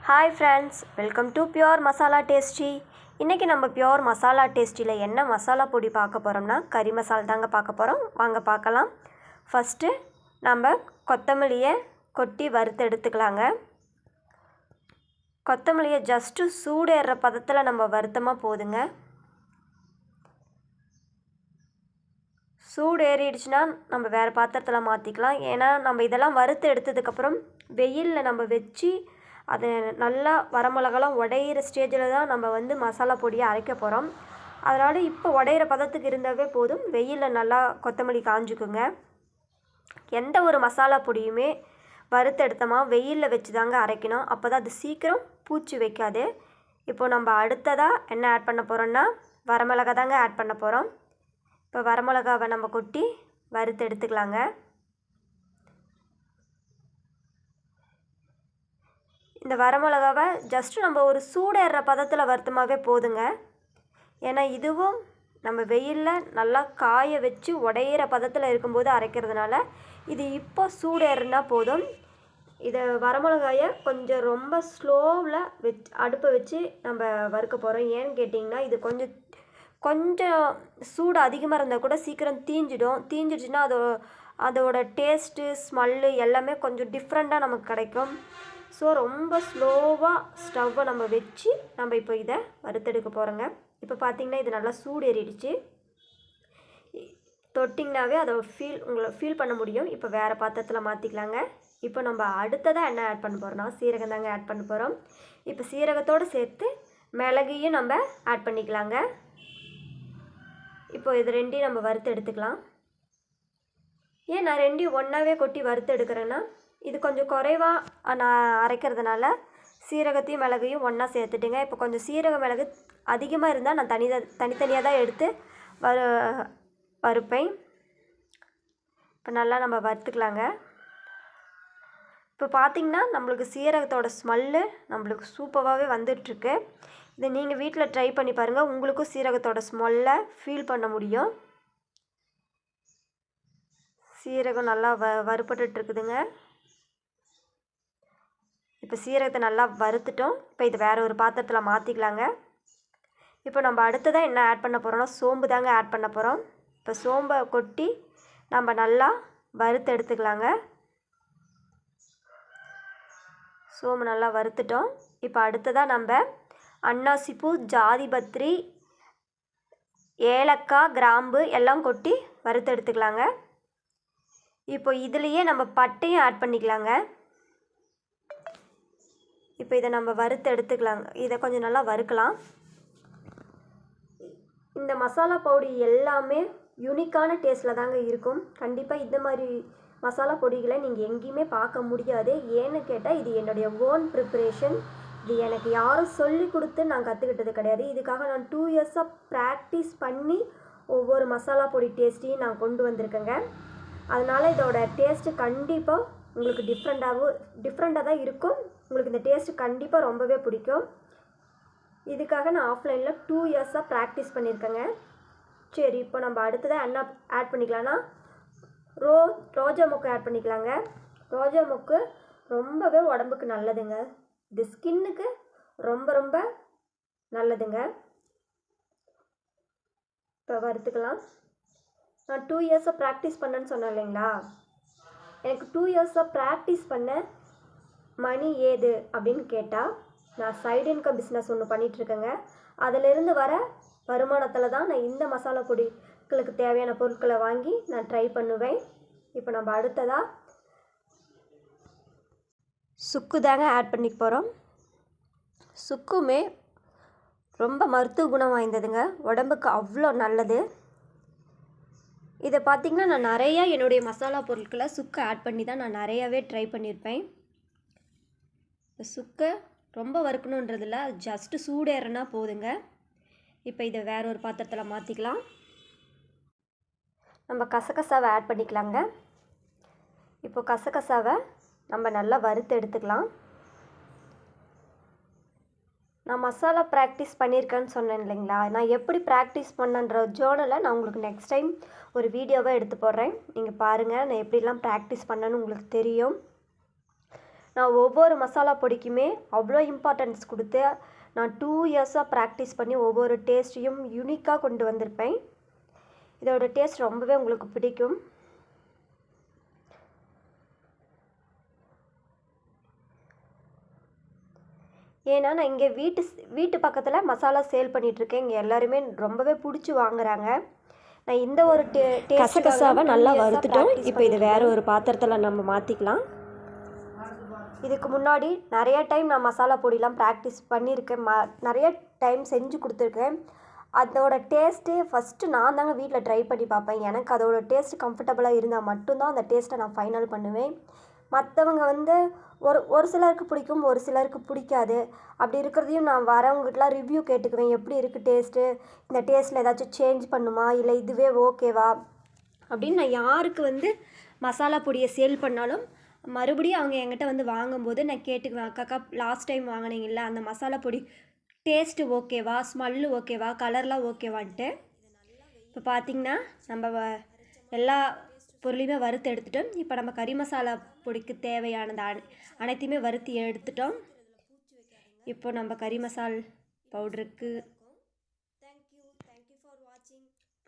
Hi friends, welcome to pure masala tasty. இன்றைக்கி நம்ம pure masala டேஸ்டியில் என்ன மசாலா பொடி பார்க்க போகிறோம்னா கறி மசாலா தாங்க பார்க்க போகிறோம். வாங்க பார்க்கலாம். ஃபஸ்ட்டு நம்ம கொத்தமல்லியை கொட்டி வறுத்து எடுத்துக்கலாங்க. கொத்தமல்லியை ஜஸ்ட்டு சூடேற பதத்தில் நம்ம வறுத்தமாக போதுங்க. சூடு ஏறிடுச்சுன்னா நம்ம வேறு பாத்திரத்தில் மாற்றிக்கலாம். ஏன்னா நம்ம இதெல்லாம் வறுத்து எடுத்ததுக்கப்புறம் வெயிலில் நம்ம வச்சு அது நல்லா வரமிளகாலாம் உடையிற ஸ்டேஜில் தான் நம்ம மசாலா பொடியை அரைக்க போகிறோம். அதனால் இப்போ உடையிற பதத்துக்கு இருந்தாவே போதும். வெயிலில் நல்லா கொத்தமல்லி காஞ்சிக்குங்க. எந்த ஒரு மசாலா பொடியுமே வறுத்து எடுத்தோமா வெயிலில் வச்சு தாங்க அரைக்கணும். அப்போ தான் அது சீக்கிரம் பூச்சி வைக்காது. இப்போ நம்ம அடுத்ததாக என்ன ஆட் பண்ண போகிறோம்னா வரமிளகா தாங்க ஆட் பண்ண போகிறோம். இப்போ வரமிளகாவை நம்ம கொட்டி வறுத்து எடுத்துக்கலாங்க. இந்த வரமிளகாவை ஜஸ்ட்டு நம்ம ஒரு சூடேற பதத்தில் வறுத்தமாகவே போதுங்க. ஏன்னா இதுவும் நம்ம வெயிலில் நல்லா காய வச்சு உடையிற பதத்தில் இருக்கும்போது அரைக்கிறதுனால இது இப்போ சூடேறுனா போதும். இதை வரமிளகாயை கொஞ்சம் ரொம்ப ஸ்லோவில் அடுப்பை வச்சு நம்ம வறுக்க போகிறோம். ஏன்னு கேட்டிங்கன்னா இது கொஞ்சம் சூடு அதிகமாக இருந்தால் கூட சீக்கிரம் தீஞ்சிடுச்சுன்னா அதோட டேஸ்ட்டு ஸ்மெல்லு எல்லாமே கொஞ்சம் டிஃப்ரெண்ட்டாக நமக்கு கிடைக்கும். ஸோ ரொம்ப ஸ்லோவாக ஸ்டவ்வை நம்ம வச்சு நம்ம இப்போ இதை வறுத்தெடுக்க போகிறோங்க. இப்போ பார்த்திங்கன்னா இது நல்லா சூடு ஏறிடுச்சு. தொட்டிங்கனாவே அதை உங்களை ஃபீல் பண்ண முடியும். இப்போ வேறு பாத்திரத்தில் மாற்றிக்கலாங்க. இப்போ நம்ம அடுத்ததாக என்ன ஆட் பண்ண போகிறோம்னா சீரகம் தாங்க ஆட் பண்ண போகிறோம். இப்போ சீரகத்தோடு சேர்த்து மிளகையும் நம்ம ஆட் பண்ணிக்கலாங்க. இப்போ இது ரெண்டையும் நம்ம வறுத்து எடுத்துக்கலாம். ஏன் நான் ரெண்டையும் ஒன்றாவே கொட்டி வறுத்து எடுக்கிறேன்னா இது கொஞ்சம் குறைவாக நான் அரைக்கிறதுனால சீரகத்தையும் மிளகையும் ஒன்றா சேர்த்துட்டுங்க. இப்போ கொஞ்சம் சீரக மிளகு அதிகமாக இருந்தால் நான் தனித்தனியாக தான் எடுத்து வறுப்பேன். இப்போ நல்லா நம்ம வறுத்துக்கலாங்க. இப்போ பார்த்திங்கன்னா நம்மளுக்கு சீரகத்தோட ஸ்மெல்லு நம்மளுக்கு சூப்பராகவே வந்துட்டுருக்கு. இதை நீங்கள் வீட்டில் ட்ரை பண்ணி பாருங்கள். உங்களுக்கும் சீரகத்தோட ஸ்மெல்லை ஃபீல் பண்ண முடியும். சீரகம் நல்லா வறுபட்டுருக்குதுங்க. இப்போ சீரகத்தை நல்லா வறுத்துட்டோம். இப்போ இது வேறு ஒரு பாத்திரத்தில் மாற்றிக்கலாங்க. இப்போ நம்ம அடுத்ததாக என்ன ஆட் பண்ண போகிறோம்னா சோம்பு தாங்க ஆட் பண்ண போகிறோம். இப்போ சோம்பை கொட்டி நம்ம நல்லா வறுத்து எடுத்துக்கலாங்க. சோம்பு நல்லா வறுத்துட்டோம். இப்போ அடுத்ததாக நம்ம அன்னாசிப்பூ, ஜாதிபத்திரி, ஏலக்காய், கிராம்பு எல்லாம் கொட்டி வறுத்து எடுத்துக்கலாங்க. இப்போ இதுலேயே நம்ம பட்டையும் ஆட் பண்ணிக்கலாங்க. இப்போ இதை நம்ம வறுத்து எடுத்துக்கலாங்க. இதை கொஞ்சம் நல்லா வறுக்கலாம். இந்த மசாலா பொடி எல்லாமே யூனிக்கான டேஸ்ட்டில் தாங்க இருக்கும். கண்டிப்பாக இந்த மாதிரி மசாலா பொடிகளை நீங்கள் எங்கேயுமே பார்க்க முடியாது. ஏன்னு கேட்டால் இது என்னுடைய ஓன் ப்ரிப்பரேஷன். இது எனக்கு யாரும் சொல்லி கொடுத்து நான் கற்றுக்கிட்டது கிடையாது. இதுக்காக நான் 2 இயர்ஸாக ப்ராக்டிஸ் பண்ணி ஒவ்வொரு மசாலா பொடி டேஸ்ட்டையும் நான் கொண்டு வந்திருக்கேங்க. அதனால் இதோட டேஸ்ட்டு கண்டிப்பாக உங்களுக்கு டிஃப்ரெண்ட்டாக தான் இருக்கும். உங்களுக்கு இந்த டேஸ்ட்டு கண்டிப்பாக ரொம்பவே பிடிக்கும். இதுக்காக நான் ஆஃப்லைனில் 2 இயர்ஸாக ப்ராக்டிஸ் பண்ணியிருக்கேங்க. சரி, இப்போ நம்ம அடுத்ததாக என்ன ஆட் பண்ணிக்கலாம்னா ரோஜா மொக்கு ஆட் பண்ணிக்கலாங்க. ரோஜா மொக்கு ரொம்பவே உடம்புக்கு நல்லதுங்க. இது ஸ்கின்னுக்கு ரொம்ப ரொம்ப நல்லதுங்க. இப்போ வறுத்துக்கலாம். நான் 2 இயர்ஸாக ப்ராக்டிஸ் பண்ணேன்னு சொன்னேன் இல்லைங்களா. எனக்கு 2 இயர்ஸாக ப்ராக்டிஸ் பண்ண மணி ஏது அப்படின்னு கேட்டால் நான் சைடு இன்கம் பிஸ்னஸ் ஒன்று பண்ணிகிட்ருக்கேங்க. அதிலிருந்து வர வருமானத்தில் தான் நான் இந்த மசாலா பொடிகளுக்கு தேவையான பொருட்களை வாங்கி நான் ட்ரை பண்ணுவேன். இப்போ நம்ம அடுத்ததாக சுக்கு தாங்க ஆட் பண்ணிக்க போகிறோம். சுக்குமே ரொம்ப மருத்துவ குணம் வாய்ந்ததுங்க. உடம்புக்கு அவ்வளோ நல்லது. இதை பார்த்திங்கன்னா நான் நிறையா என்னுடைய மசாலா பொருட்களை சுக்கு ஆட் பண்ணி தான் நான் நிறையாவே ட்ரை பண்ணியிருப்பேன். இப்போ சுக்கை ரொம்ப வறுக்கணுன்றதில்ல, ஜஸ்ட்டு சூடேறனா போதுங்க. இப்போ இதை வேற ஒரு பாத்திரத்தில் மாற்றிக்கலாம். நம்ம கசகசாவை ஆட் பண்ணிக்கலாங்க. இப்போ கசகசாவை நம்ம நல்லா வறுத்து எடுத்துக்கலாம். நான் மசாலா ப்ராக்டிஸ் பண்ணியிருக்கேன்னு சொன்னேன் இல்லைங்களா. நான் எப்படி ப்ராக்டிஸ் பண்ணன்ற ஜேர்னலை நான் உங்களுக்கு நெக்ஸ்ட் டைம் ஒரு வீடியோவாக எடுத்து போடுறேன். நீங்கள் பாருங்கள், நான் எப்படிலாம் ப்ராக்டிஸ் பண்ணேன்னு உங்களுக்கு தெரியும். நான் ஒவ்வொரு மசாலா பொடிக்குமே அவ்வளோ இம்பார்ட்டன்ஸ் கொடுத்து நான் 2 இயர்ஸாக ப்ராக்டிஸ் பண்ணி ஒவ்வொரு டேஸ்ட்டையும் யூனிக்காக கொண்டு வந்திருப்பேன். இதோட டேஸ்ட் ரொம்பவே உங்களுக்கு பிடிக்கும். ஏன்னா நான் இங்கே வீட்டு பக்கத்தில் மசாலா சேல் பண்ணிகிட்ருக்கேன். இங்கே எல்லாருமே ரொம்பவே பிடிச்சி வாங்குறாங்க. நான் இந்த ஒரு கசகசாவை நல்லா வறுத்துட்டோம். இப்போ இது வேறு ஒரு பாத்திரத்தில் நம்ம மாற்றிக்கலாம். இதுக்கு முன்னாடி நிறைய டைம் நான் மசாலா பொடிலாம் ப்ராக்டிஸ் பண்ணியிருக்கேன். நிறைய டைம் செஞ்சு கொடுத்துருக்கேன். அதோட டேஸ்ட்டு ஃபஸ்ட்டு நான் தாங்க வீட்டில் ட்ரை பண்ணி பார்ப்பேன். எனக்கு அதோட டேஸ்ட் கம்ஃபர்டபுளாக இருந்தால் மட்டும்தான் அந்த டேஸ்ட்டை நான் ஃபைனல் பண்ணுவேன். மற்றவங்க வந்து ஒரு சிலருக்கு பிடிக்கும், ஒரு சிலருக்கு பிடிக்காது. அப்படி இருக்கிறதையும் நான் வரவங்ககிட்டலாம் ரிவ்யூ கேட்டுக்குவேன். எப்படி இருக்குது டேஸ்ட்டு, இந்த டேஸ்ட்டில் ஏதாச்சும் சேஞ்ச் பண்ணுமா, இல்லை இதுவே ஓகேவா அப்படின்னு நான் யாருக்கு வந்து மசாலா பொடியை சேல் பண்ணாலும் மறுபடியும் அவங்க என்கிட்ட வந்து வாங்கும்போது நான் கேட்டுக்குவேன். அக்காக்கா லாஸ்ட் டைம் வாங்கினீங்கல்ல அந்த மசாலா பொடி டேஸ்ட்டு ஓகேவா, ஸ்மெல்லு ஓகேவா, கலர்லாம் ஓகேவான்ட்டு. இப்போ பார்த்திங்கன்னா நம்ம எல்லா பொருளையுமே வறுத்து எடுத்துட்டோம். இப்போ நம்ம கறி மசாலா பொடிக்கு தேவையானது அனைத்தையுமே வறுத்து எடுத்துட்டோம். இப்போ நம்ம கறி மசால் பவுடருக்கு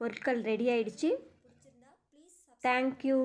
பொருட்கள் ரெடி ஆயிடுச்சு. தேங்க்யூ.